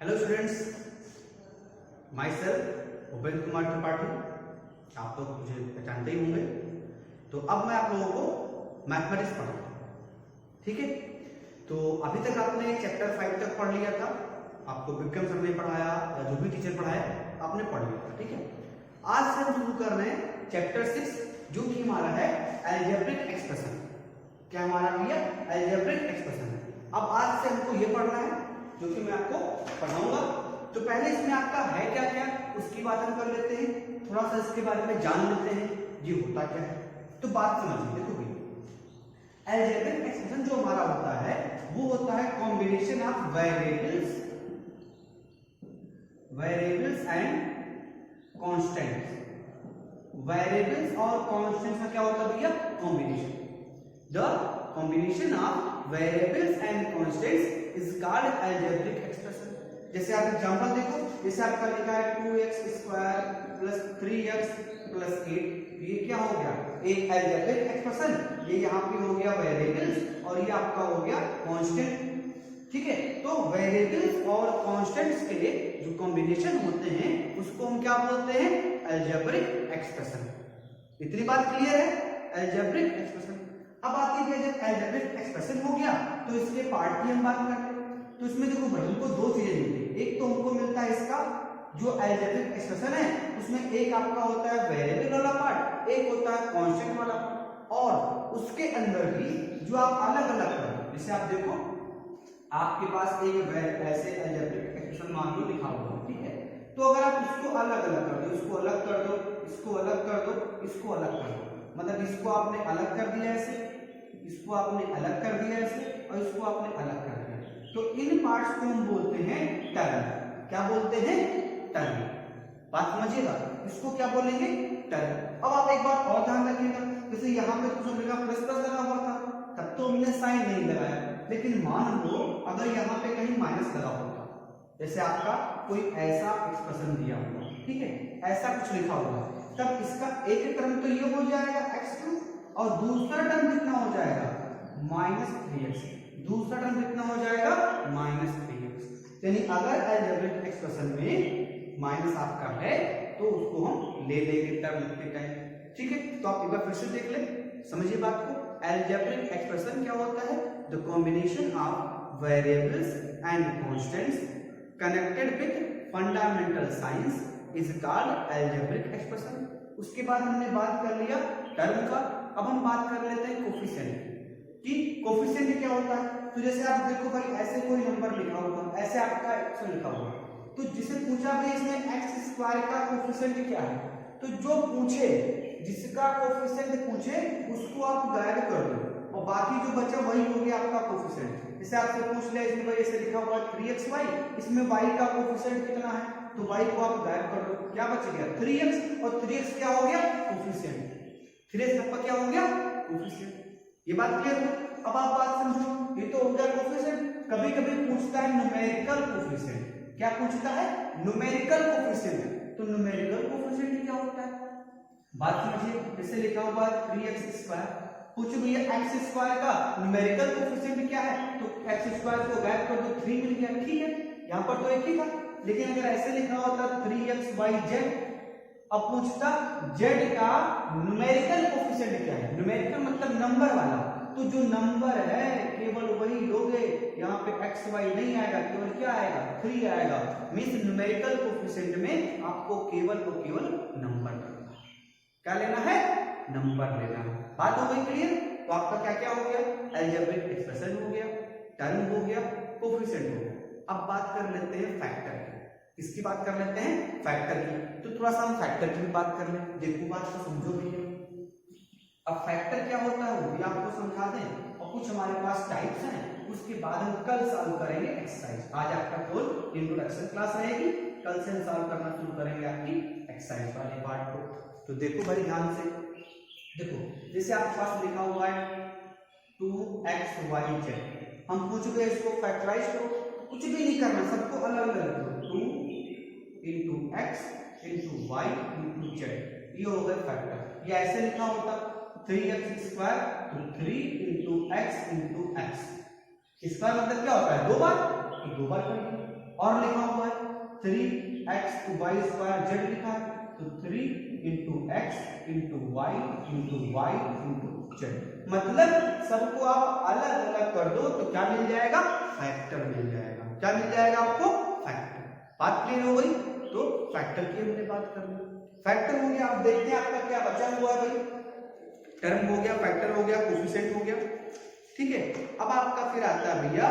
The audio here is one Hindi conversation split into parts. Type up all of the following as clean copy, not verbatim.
Hello students, my self Upendra Kumar Tripathi. आप लोग मुझे पहचानते ही होंगे। तो अब मैं आप लोगों को मैथमेटिक्स पढ़ाऊंगा, ठीक है। तो अभी तक आपने चैप्टर 5 तक पढ़ लिया था। आपको विक्रम सर ने पढ़ाया या जो भी टीचर पढ़ाया आपने पढ़ लिया था, ठीक है। आज से हम शुरू कर रहे हैं चैप्टर 6, जो कि हमारा है अलजेब्रिक एक्सप्रेशन। क्या हमारा भैया? अलजेब्रिक एक्सप्रेशन है। अब आज से हमको ये पढ़ना है जो कि मैं आपको पढ़ाऊंगा। तो पहले इसमें आपका है क्या क्या उसकी बात हम कर लेते हैं, थोड़ा सा इसके बारे में जान लेते हैं ये होता क्या है। तो बात समझिए, देखो भैया, अलजेब्रिक एक्सप्रेशन जो हमारा होता है वो होता है combination of variables and constants. Variables और कांस्टेंट्स का क्या होता है भैया? Combination. The combination of variables and constants is called algebraic expression. जैसे आप एग्जांपल देखो, जैसे आपका लिखा है 2x² प्लस 3x प्लस 8, ये क्या हो गया? एक अलजेब्रिक एक्सप्रेशन। ये यहाँ पे हो गया वेरिएबल्स और ये आपका हो गया कांस्टेंट, ठीक है। तो वेरिएबल्स और कांस्टेंट्स के जो कॉम्बिनेशन होते हैं उसको हम क्या बोलते हैं? Algebraic expression. इतनी बात क्लियर है? Algebraic expression. अब आती है जब अलजेब्रिक एक्सप्रेशन हो गया तो इसके पार्ट की हम बात करते हैं। तो इसमें देखो भाई, हमको दो चीजें मिलती है। एक तो हमको मिलता है इसका जो अलजेब्रिक एक्सप्रेशन है उसमें एक आपका होता है वेरिएबल वाला पार्ट, एक होता है कांस्टेंट वाला पार्ट। और उसके अंदर भी जो आप अलग अलग करो, जैसे आप देखो आपके पास एक ऐसे अलजेब्रिक एक्सप्रेशन मान लो लिखा हुआ है, ठीक है। तो अगर आप इसको अलग अलग कर दो, इसको अलग कर दो, इसको अलग कर दो, इसको अलग कर दो, मतलब इसको आपने अलग कर दिया ऐसे, इसको आपने अलग कर दिया ऐसे और इसको आपने अलग कर दिया, तो इन पार्ट्स को हम बोलते हैं टर्म। क्या बोलते हैं? टर्म। बात समझिएगा, इसको क्या बोलेंगे? टर्म। अब आप एक बात और ध्यान रखिएगा, जैसे यहाँ पे कुछ हमने प्लस प्लस लगा हुआ था तब तो हमने साइन नहीं लगाया, लेकिन मान लो अगर यहाँ पे कहीं माइनस लगा होता, जैसे आपका कोई ऐसा एक्सप्रेशन दिया हुआ, ठीक है, ऐसा कुछ लिखा हुआ, तब इसका एक टर्म तो ये हो जाएगा x2 और दूसरा टर्म कितना हो जाएगा? -3x। दूसरा टर्म कितना हो जाएगा? -3x। यानी अगर अलजेब्रिक एक्सप्रेशन में माइनस आपका है तो उसको हम ले लेंगे टर्म लिखते टाइम, ठीक है। तो आप एक बार फिर से देख ले, समझिए बात को। अलजेब्रिक एक्सप्रेशन क्या होता है? The combination of variables and constants connected with fundamental science is called algebraic expression. उसके बाद हमने बात कर लिया टर्म का। अब हम बात कर लेते हैं कोफिशिएंट कि कोफिशिएंट क्या होता है। तो जैसे आप देखो भाई, ऐसे कोई नंबर लिखा हुआ, ऐसे आपका x लिखा हुआ, तो जिसे पूछा भाई इसमें x² का कोफिशिएंट क्या है, तो जो पूछे, जिसका कोफिशिएंट पूछे उसको आप गायब कर दो और बाकी जो बचा वही हो गया आपका कोफिशिएंट। जैसे आपसे पूछ लिया इसमें भाई ऐसे लिखा हुआ 3xy, इसमें y का कोफिशिएंट कितना है, तो y को आप गायब कर दो, क्या बच गया? 3x, और 3x क्या हो गया? कोफिशिएंट। 3x आपका क्या हो गया? कोफिशिएंट। ये बात क्लियर है? अब आप बात समझो, ये तो हो गया कोफिशिएंट। कभी कभी पूछता है न्यूमेरिकल कोफिशिएंट। क्या पूछता है? Numerical coefficient. तो न्यूमेरिकल कोफिशिएंट क्या होता है? बात समझिए, जैसे लिखा हुआ 3x², पूछो भैया x² का न्यूमेरिकल कोफिशिएंट क्या है, तो x² को गायब कर दो, 3 मिल गया, ठीक है। यहाँ पर तो एक ही था, लेकिन अगर ऐसे लिखा होता 3xyz, अब पूछता z का न्यूमेरिकल कोफिशिएंट क्या है। न्यूमेरिकल मतलब नंबर वाला, तो जो नंबर है केवल वही लोगे, यहाँ पे x y नहीं आएगा, केवल क्या आएगा? 3 आएगा। मींस न्यूमेरिकल कोफिशिएंट में आपको केवल और केवल नंबर लेना है। क्या लेना है? नंबर लेना है। बात हो गई क्लियर? तो आपका क्या क्या हो गया? अलजेब्रिक एक्सप्रेशन हो गया, टर्म हो गया, कोफिशिएंट हो गया। अब बात कर लेते हैं फैक्टर की। किसकी बात कर लेते हैं? फैक्टर की। तो थोड़ा सा हम फैक्टर की भी बात कर लें, देखो बात को समझो भी। अब फैक्टर क्या होता है वो भी आपको समझा दें, और कुछ हमारे पास टाइप्स हैं, उसके बाद हम कल सॉल्व करेंगे एक्सरसाइज। आज आपका केवल इंट्रोडक्शन क्लास रहेगी, कल से हम सॉल्व करना शुरू करेंगे आपकी एक्सरसाइज वाले पार्ट को। तो देखो बड़ी ध्यान से देखो, जैसे आपके पास लिखा हुआ है 2xyz, हम पूछ गए इसको फैक्टराइज करो, कुछ भी नहीं करना, सबको अलग अलग करो, 2 into x into y into z, ये हो गए फैक्टर। ये ऐसे लिखा होता 3x² तो 3 into x into x। इसका मतलब क्या होता है? 2 बार, तो 2 बार कर दिया। और लिखा हुआ है 3x/y² z लिखा है, तो 3 into x into y into z। मतलब सबको आप अलग अलग कर दो तो क्या मिल जाएगा, फैक्टर मिल जाएगा। क्या मिल जाएगा आपको, फैक्टर। बात क्लियर हो गई। तो फैक्टर की हमने बात कर ली, फैक्टर हो गया। आप देखते हैं आपका क्या बचा हुआ है भाई, टर्म हो गया, फैक्टर हो गया, कोफिशिएंट हो गया, ठीक है। अब आपका फिर आता है भैया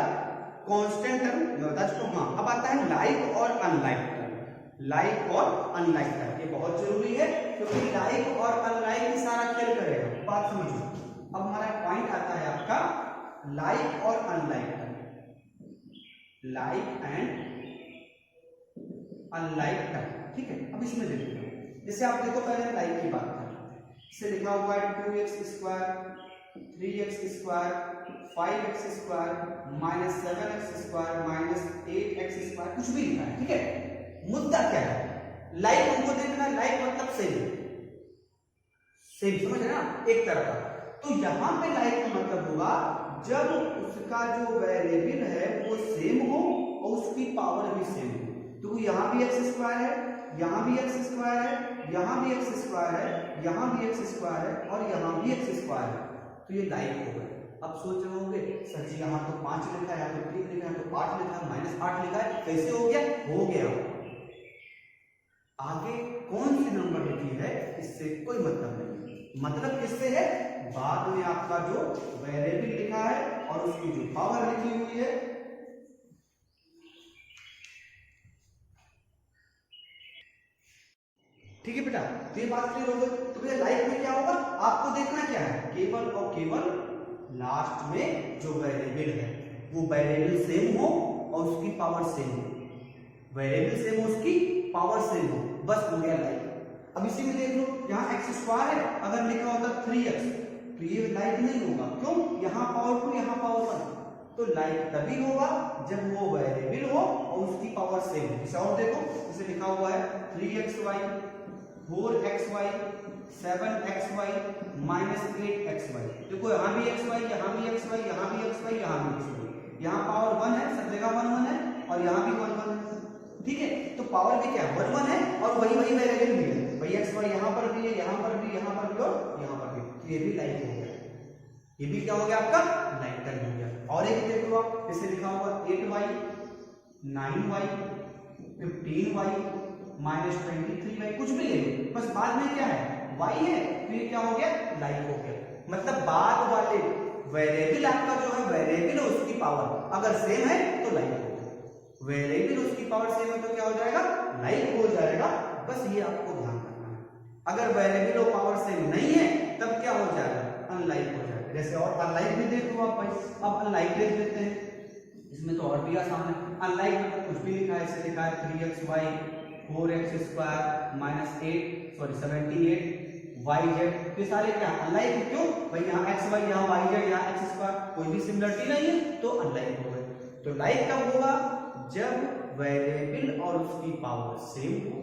कांस्टेंट टर्म, मैं बता चुका हूं। हाँ, अब आता है लाइक और अनलाइक टर्म। लाइक और अनलाइक टर्म ये बहुत जरूरी है, क्योंकि लाइक और अनलाइक ही सारा खेल करेगा। बात समझो। अब हमारा पॉइंट आता है आपका लाइक और unlike term, like and unlike term, ठीक है। अब इसमें देखो, जैसे आप देखो पहले लाइक की बात करें, इसे लिखा हुआ है 2x², 3x², 5x² minus 7x² minus 8x², कुछ भी लिखा है, ठीक है। मुद्दा क्या है, लाइक हमको देखना, लाइक मतलब सेम, सेम समझ रहे ना, एक तरह का। तो यहां पे लाइक का मतलब होगा जब उसका जो वेरिएबल है वो सेम हो और उसकी पावर भी सेम हो। तो यहाँ भी x² है, यहाँ भी x² है, यहाँ भी x² है, यहाँ भी x² है और यहाँ भी x² है, तो ये लाइक हो गए। अब सोच रहे होंगे सर जी यहाँ तो 5 लिखा है, यहाँ तो 3 लिखा है, तो 8 लिखा है, -8 लिखा है, कैसे हो गया? हो गया। आगे कौन सी नंबर लिखी है इससे कोई मतलब नहीं, मतलब किससे है, बाद में आपका जो वेरिएबल लिखा है और उसकी जो पावर लिखी हुई है, ठीक है बेटा। तो ये बात क्लियर हो गई। तो भैया लाइक में क्या होगा, आपको देखना क्या है, केवल और केवल लास्ट में जो वेरिएबल है वो वेरिएबल सेम हो और उसकी पावर सेम हो, वेरिएबल सेम हो उसकी पावर सेम हो, बस हो गया लाइक। अब इसी में देख लो, यहाँ x² है, अगर लिखा होता 3x तो ये लाइक नहीं होगा, क्यों, यहाँ पावर 2 यहाँ पावर 1, तो लाइक तभी होगा जब वो वेरिएबल हो और उसकी पावर सेम हो। इसे और देखो, इसे लिखा हुआ है 3xy 4xy 7xy minus 8xy, देखो यहाँ भी xy, यहाँ भी xy, यहाँ भी xy, यहाँ भी xy, यहाँ पावर 1 है, सब जगह 1 1 है और यहाँ भी 1 1 है, ठीक है। तो पावर भी क्या है, 1 1 है और वही वही वेरिएबल भी है, वही xy यहाँ पर भी है, यहाँ पर भी, यहाँ पर भी और यहाँ पर भी, तो ये भी लाइक हो गया, ये भी क्या हो गया आपका लाइक टर्म हो गया। और एक देख लो आप, जैसे लिखा हुआ 8y 9y 15y minus 23y, कुछ भी ले लो, बस बाद में क्या है y है, तो ये क्या हो गया लाइक हो गया। मतलब बाद वाले वेरिएबल आपका जो है वेरिएबल है उसकी पावर अगर सेम है तो लाइक हो गया, वेरिएबल उसकी पावर सेम है तो क्या हो जाएगा लाइक हो जाएगा, बस ये आपको ध्यान रखना है। अगर वेरिएबल और पावर सेम नहीं है तब क्या हो जाएगा, अनलाइक हो जाएगा। जैसे और अनलाइक भी देख लो आप भाई, अब अनलाइक देख लेते हैं, इसमें तो और भी आसान है। अनलाइक में तो कुछ भी लिखा है, इसे लिखा है 3xy 4x² माइनस 78 yz, ये सारे क्या अनलाइक, क्यों भाई, यहाँ xy यहाँ yz यहाँ x², कोई भी सिमिलरिटी नहीं है तो अनलाइक हो गए। तो लाइक कब होगा, जब वेरिएबल और उसकी पावर सेम हो,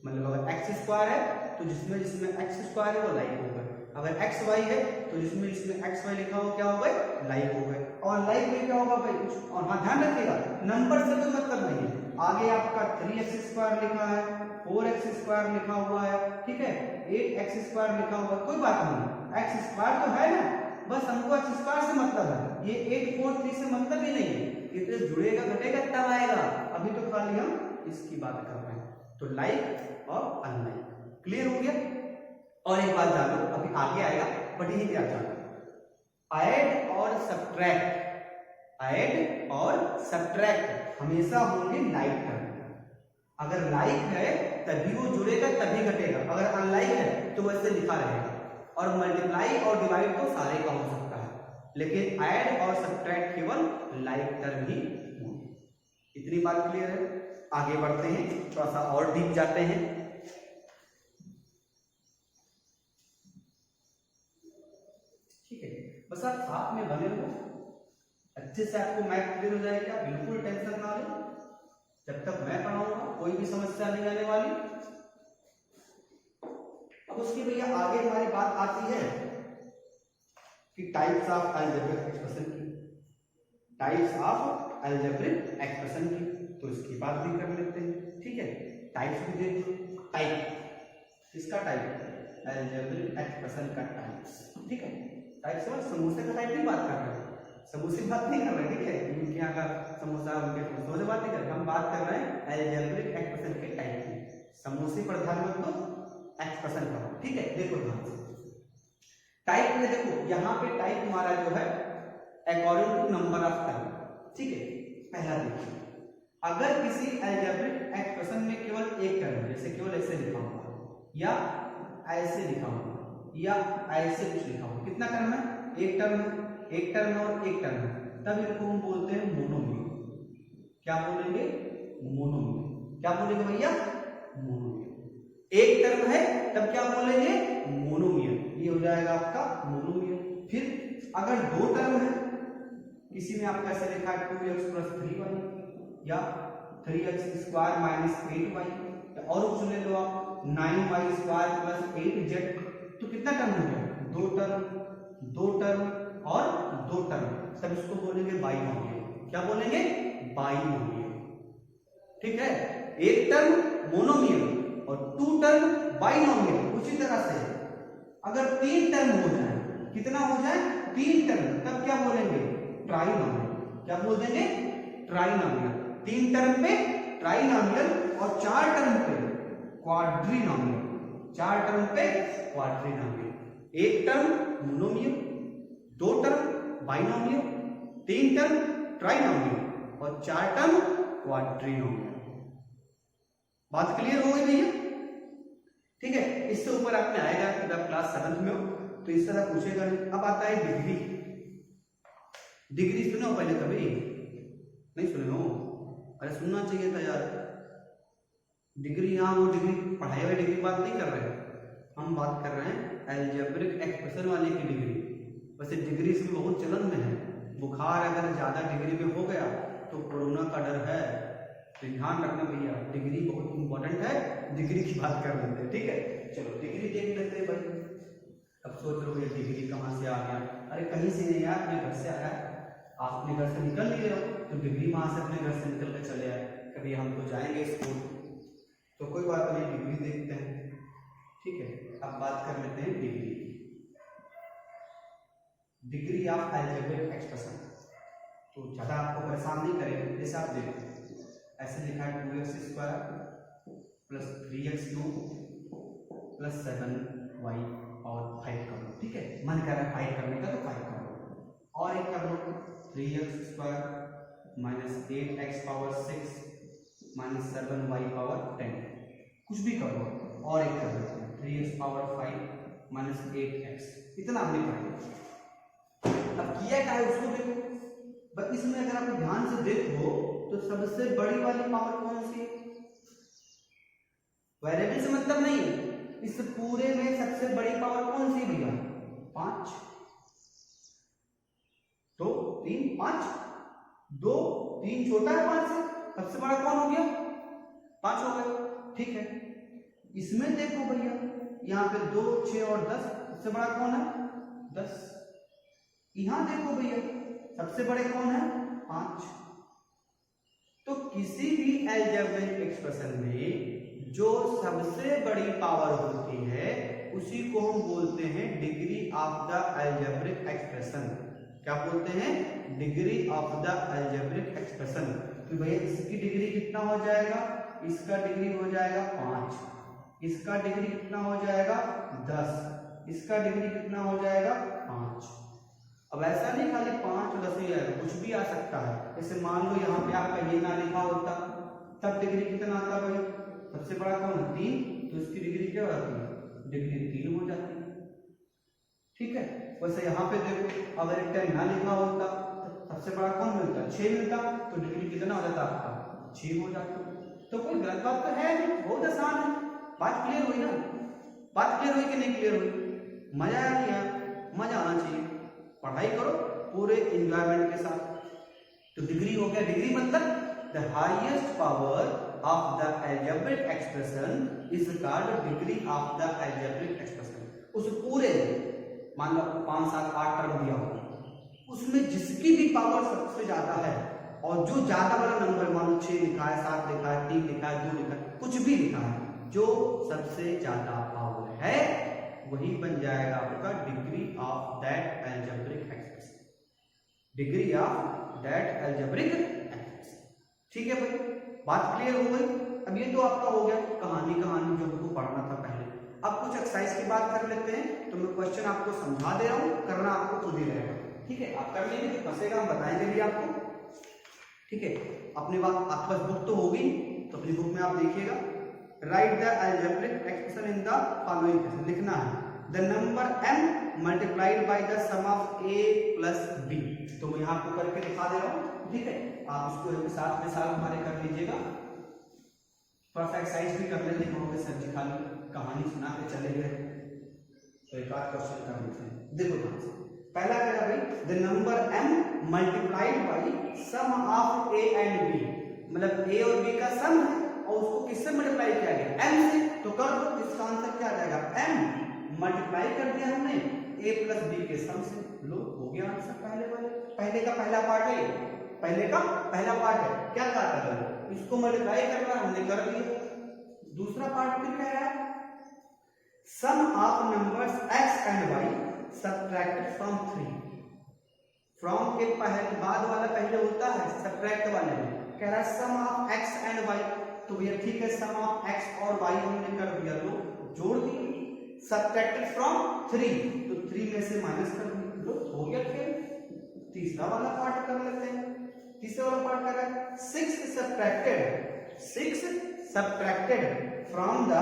मतलब अगर x² है तो जिसमें जिसमें x² है वो लाइक हो गए, अगर xy है तो जिसमें जिसमें xy लिखा हो क्या हो गए लाइक हो गए। और लाइक में क्या होगा भाई कुछ, और हाँ ध्यान रखिएगा नंबर से कोई मतलब नहीं है, आगे आपका 3x² लिखा है, 4x² लिखा हुआ है, ठीक है, 8x² लिखा हुआ है, कोई बात नहीं, x² तो है ना, बस हमको x² से मतलब है, ये 8 4 3 से मतलब ही नहीं है, ये तो जुड़ेगा घटेगा तब आएगा, अभी तो खाली हम इसकी बात कर रहे हैं। तो लाइक और अनलाइक क्लियर हो गया। और एक बात जानो, अभी आगे आएगा बट यही क्या जानो, ऐड और सब्ट्रैक्ट, ऐड और सब्ट्रैक्ट हमेशा होंगे लाइक टर्म, अगर लाइक है तभी वो जुड़ेगा तभी घटेगा, अगर अनलाइक है तो वैसे लिखा रहेगा। और मल्टीप्लाई और डिवाइड तो सारे का हो सकता है, लेकिन ऐड और सब्ट्रैक्ट केवल लाइक टर्म ही होंगे। इतनी बात क्लियर है। आगे बढ़ते हैं, थोड़ा सा और डीप जाते हैं। ठीक है, बस आप साथ में बने रहो, अच्छे से आपको मैथ क्लियर हो जाएगा, बिल्कुल टेंशन ना लो, जब तक मैं पढ़ाऊंगा कोई भी समस्या नहीं आने वाली। अब उसकी भैया आगे हमारी बात आती है कि टाइप्स ऑफ अलजेब्रिक एक्सप्रेशन की, टाइप्स ऑफ अलजेब्रिक एक्सप्रेशन की। तो इसकी बात भी कर लेते हैं, ठीक है। टाइप्स भी देख लो, टाइप इसका टाइप अलजेब्रिक एक्सप्रेशन का टाइप्स, ठीक है। टाइप्स और समोसे का टाइप की बात कर रहे हैं, समोसे की बात नहीं कर रहे, ठीक है। उनके यहाँ का समोसा उनके समोसे बात नहीं कर रहे, हम बात कर रहे हैं अलजेब्रिक एक्सप्रेशन के टाइप की। समोसे पर ध्यान मत दो, एक्सप्रेशन करो, ठीक है। देखो ध्यान से टाइप में, देखो यहाँ पे टाइप हमारा जो है according to number of term, ठीक है। पहला देखिए, अगर किसी अलजेब्रिक एक्सप्रेशन में केवल एक टर्म, जैसे केवल ऐसे लिखा हुआ या ऐसे लिखा हुआ या ऐसे कुछ लिखा हुआ, कितना टर्म है? एक टर्म है, एक टर्म और एक टर्म है, तब इनको हम बोलते हैं मोनोमियल। क्या बोलेंगे? मोनोमियल। क्या बोलेंगे भैया? मोनोमियल। एक टर्म है तब क्या बोलेंगे? मोनोमियल। ये हो जाएगा आपका मोनोमियल। फिर अगर दो टर्म है, किसी में आपका ऐसे लिखा है 2x + 3y या 3x² - 8y, और ऑप्शन ले लो आप 9y² + 8z, तो कितना टर्म हो गया? दो टर्म, दो टर्म और दो टर्म, तब इसको बोलेंगे बाइनोमियल। क्या बोलेंगे? बाइनोमियल, ठीक है। एक टर्म मोनोमियल और टू टर्म बाइनोमियल। उसी तरह से अगर तीन टर्म हो जाए, कितना हो जाए? तीन टर्म, तब क्या बोलेंगे? ट्राइनोमियल। क्या बोल देंगे? ट्राइनोमियल। तीन टर्म पे ट्राइनोमियल और चार टर्म पे क्वाड्रिनोमियल। चार टर्म पे क्वाड्रिनोमियल। एक टर्म मोनोमियल, दो टर्म बाइनोमियल, तीन टर्म ट्राइनोमियल और चार टर्म क्वाड्रिनोमियल। बात क्लियर हो गई भैया? ठीक है। इससे ऊपर आपने आएगा, जब क्लास 7th में हो तो इस तरह पूछेगा। अब आता है डिग्री। डिग्री सुने हो पहले कभी? नहीं सुने हो? अरे सुनना चाहिए था यार। डिग्री, यहाँ वो डिग्री पढ़ाई वाली डिग्री बात नहीं कर रहे, हम बात कर रहे हैं अलजेब्रिक एक्सप्रेशन वाले की डिग्री। वैसे डिग्री इसमें बहुत चलन में है। बुखार अगर ज्यादा डिग्री में हो गया तो कोरोना का डर है, तो ध्यान रखना भैया, डिग्री बहुत इंपॉर्टेंट है। डिग्री की बात कर लेते हैं, ठीक है। चलो डिग्री देख लेते हैं भाई। अब सोच लो ये डिग्री कहाँ से आ गया? अरे कहीं से नहीं यार, अपने घर से आया। आप अपने घर से निकल नहीं रहे हो तो डिग्री वहां से अपने घर से निकल कर चले आए। कभी हम तो जाएंगे स्कूल, तो कोई बात नहीं, डिग्री देखते हैं, ठीक है। अब बात कर लेते हैं degree. Degree of algebraic expression, तो ज्यादा आपको परेशान नहीं करेंगे। जैसे आप देखो ऐसे लिखा है 2x² + 3x³ + 7y और 5 कर लो, ठीक है। मन कर रहा है 5 करने का तो 5 कर लो, और एक कर लो 3x² - 8x⁻6 - 7y⁻10, कुछ भी कर लो। और एक कर लो 3x⁻5 - 8x, इतना हमने कर लिया। अब किया क्या है उसको देखो। बस इसमें अगर आप ध्यान से देखो तो सबसे बड़ी वाली पावर कौन सी है? वेरिएबल से मतलब नहीं है, इस पूरे में सबसे बड़ी पावर कौन सी भैया? 5। 2 3 5, 2 3 छोटा है 5 से, सबसे बड़ा कौन हो गया? 5 हो गया, ठीक है। इसमें देखो भैया, यहाँ पे 2 6 और 10, सबसे बड़ा कौन है? 10। यहां देखो भैया, सबसे बड़े कौन है? 5। तो किसी भी अलजेब्रिक एक्सप्रेशन में जो सबसे बड़ी पावर होती है उसी को हम बोलते हैं degree of the algebraic expression. क्या बोलते हैं? Degree of the algebraic expression. तो भैया इसकी डिग्री कितना हो जाएगा? इसका डिग्री हो जाएगा 5, इसका डिग्री कितना हो जाएगा? 10, इसका डिग्री कितना हो जाएगा? 5। अब ऐसा नहीं खाली 5 10 ही आएगा, कुछ भी आ सकता है। जैसे मान लो यहाँ पे आपका ये ना लिखा होता तब डिग्री कितना आता भाई? सबसे बड़ा कौन है? 3, तो इसकी डिग्री क्या होती है? डिग्री 3 हो जाती है, ठीक है। वैसे यहाँ पे देखो, अगर 10 ना लिखा होता तो सबसे बड़ा कौन मिलता? 6 मिलता, तो डिग्री कितना हो जाता आपका? 6 हो जाता। तो कोई गलत बात तो है नहीं, बहुत आसान है। बात क्लियर हुई ना? बात क्लियर हुई कि नहीं क्लियर हुई? मजा आया नहीं यार? मजा आना चाहिए। पढ़ाई करो पूरे एंजॉयमेंट के साथ। तो डिग्री हो गया, डिग्री मतलब the highest power of the algebraic expression is called degree of the algebraic expression. उस पूरे मान लो 5 7 8 टर्म दिया होगा, उसमें जिसकी भी पावर सबसे ज्यादा है और जो ज्यादा वाला नंबर मान लो 6 लिखा है, 7 लिखा है, 3 लिखा है, 2 लिखा है, कुछ भी लिखा है, जो सबसे ज्यादा पावर है वही बन जाएगा आपका degree of that algebraic expression, degree of that algebraic expression. ठीक है भाई, बात क्लियर हो गई। अब ये तो आपका हो गया कहानी जो हमको पढ़ना था पहले। अब कुछ एक्सरसाइज की बात कर लेते हैं। तो मैं क्वेश्चन आपको समझा दे रहा हूँ, करना आपको खुद ही रहेगा। ठीक है, आप कर लीजिए, फंसेगा हम बताएंगे भी आपको। ठीक है, अपनी बात आपके पास बुक तो होगी, तो अपनी बुक में आप देखिएगा, write the algebraic expression in the following case, लिखना है the number m multiplied by the sum of a plus b। तो मैं यहाँ आपको करके दिखा दे रहा हूँ। ठीक है, आप इसको साथ में साथ हमारे कर लीजिएगा, थोड़ा सा एक्सरसाइज भी कर लेते हैं। सर जी खाली कहानी सुना के चले गए, तो एक आध क्वेश्चन कर लेते हैं। देखो ध्यान से, पहला कह रहा भाई the number m multiplied by sum of a and b, मतलब a और b का सम है और उसको किससे मल्टीप्लाई किया गया, m से। तो कर दो, इसका आंसर क्या आ जाएगा, m मल्टीप्लाई कर दिया हमने a प्लस b के सम से। लो हो गया आंसर पहले वाले, पहले का पहला पार्ट है, पहले का पहला पार्ट है। क्या कहा था, इसको मल्टीप्लाई करना, हमने कर दिया। दूसरा पार्ट फिर कह रहा है sum of numbers x and y subtracted from 3। From के पहले बाद वाला पहले होता है, सब्ट्रैक्ट वाले में कह रहा है sum of x and y। तो ये ठीक है, सम ऑफ x और y हमने कर दिया, लो जोड़ दिया। सब्ट्रैक्टेड फ्रॉम 3, तो 3 में से माइनस कर दिया, लो हो गया। फिर तीसरा वाला पार्ट कर लेते हैं। तीसरा वाला पार्ट कर रहा है 6 subtracted from the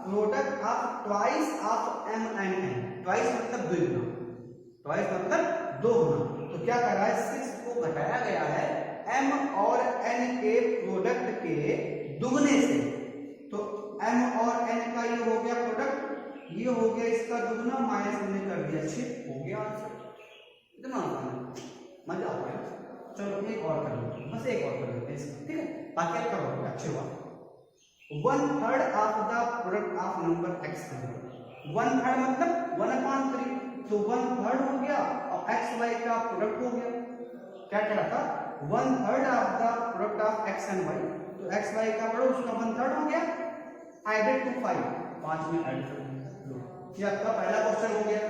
product of twice of m and n। Twice मतलब 2 गुना, ट्वाइस मतलब 2 गुना। तो क्या कर रहा है, 6 को घटाया गया है m और n के प्रोडक्ट के दुगने से। तो m और n का ये हो गया प्रोडक्ट, ये हो गया इसका दुगना, माइनस हमने कर दिया 6, हो गया आंसर। इतना आसान है, मजा आ गया। चलो एक और कर लो, बस एक और कर लेते हैं इसका। ठीक है, बाकी आप करोगे अच्छे बात। 1/3 of the product of number x है। 1/3 मतलब 1/3, तो 1/3 हो गया और x y का प्रोडक्ट हो गया। क्या कह रहा था, 1/3 of the product of x and y, तो x y का प्रोडक्ट उसका 1/3 हो गया, एडेड टू 5, 5 में ऐड कर लो। ये आपका पहला क्वेश्चन हो गया।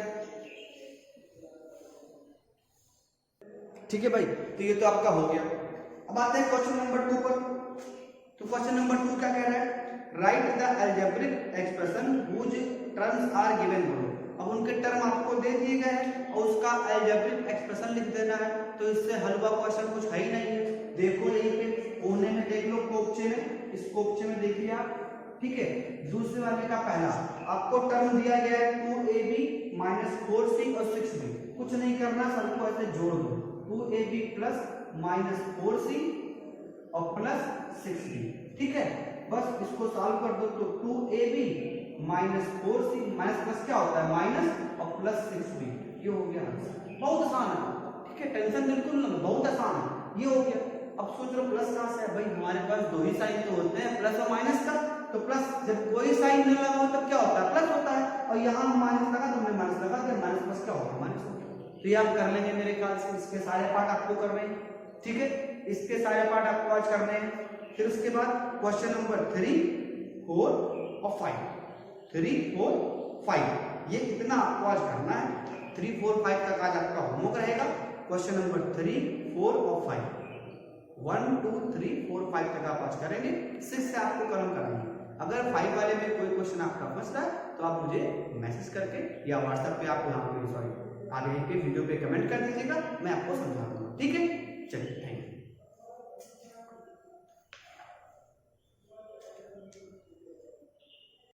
ठीक है भाई, तो ये तो आपका हो गया। अब आते हैं क्वेश्चन नंबर 2 पर। तो क्वेश्चन नंबर 2 क्या कह रहा है, write the algebraic expression whose terms are given below. अब उनके टर्म आपको दे दिए गए हैं और उसका अलजेब्रिक एक्सप्रेशन लिख देना है। तो इससे हल हुआ क्वेश्चन कुछ है ही नहीं है। देखो यहीं पे कोने में देख लो, कोपचे में, इस कोपचे में देखिए आप। ठीक है, दूसरे वाले का पहला आपको टर्म दिया गया है 2ab माइनस 4c और 6b। कुछ नहीं करना, सबको ऐसे जोड़ दो, 2ab प्लस माइनस 4c और प्लस 6b। ठीक है, बस इसको सॉल्व कर दो। तो 2ab minus 4c, minus plus क्या होता है माइनस, और प्लस 6b, ये हो गया आंसर। बहुत आसान है। ठीक है, टेंशन बिल्कुल ना, बहुत आसान है, ये हो गया। अब सोच लो प्लस कहां से है भाई, हमारे पास 2 ही साइन तो होते हैं, प्लस और माइनस का। तो प्लस जब कोई साइन नहीं लगा हो तब क्या होता है, प्लस होता है। और यहाँ माइनस लगा, तुमने माइनस लगा दिया, माइनस प्लस क्या होगा, माइनस हो गया। तो ये आप कर लेंगे मेरे ख्याल से, इसके सारे पार्ट आपको करने हैं। ठीक है, इसके सारे पार्ट आपको आज करने हैं। फिर उसके बाद क्वेश्चन नंबर 3, 4 और 5, 3, 4, 5, ये इतना आपको आज करना है। 3, 4, 5 तक आज आपका होमवर्क रहेगा। क्वेश्चन नंबर 3, 4 और 5, 1, 2, 3, 4, 5 तक आप आज करेंगे। 6 से आपको कलम कराएंगे। अगर 5 वाले में कोई क्वेश्चन आपका फंस रहा है तो आप मुझे मैसेज करके या व्हाट्सएप पे आप यहाँ पे आगे के वीडियो पे कमेंट कर दीजिएगा, मैं आपको समझा दूंगा। ठीक है, चलिए थैंक यू।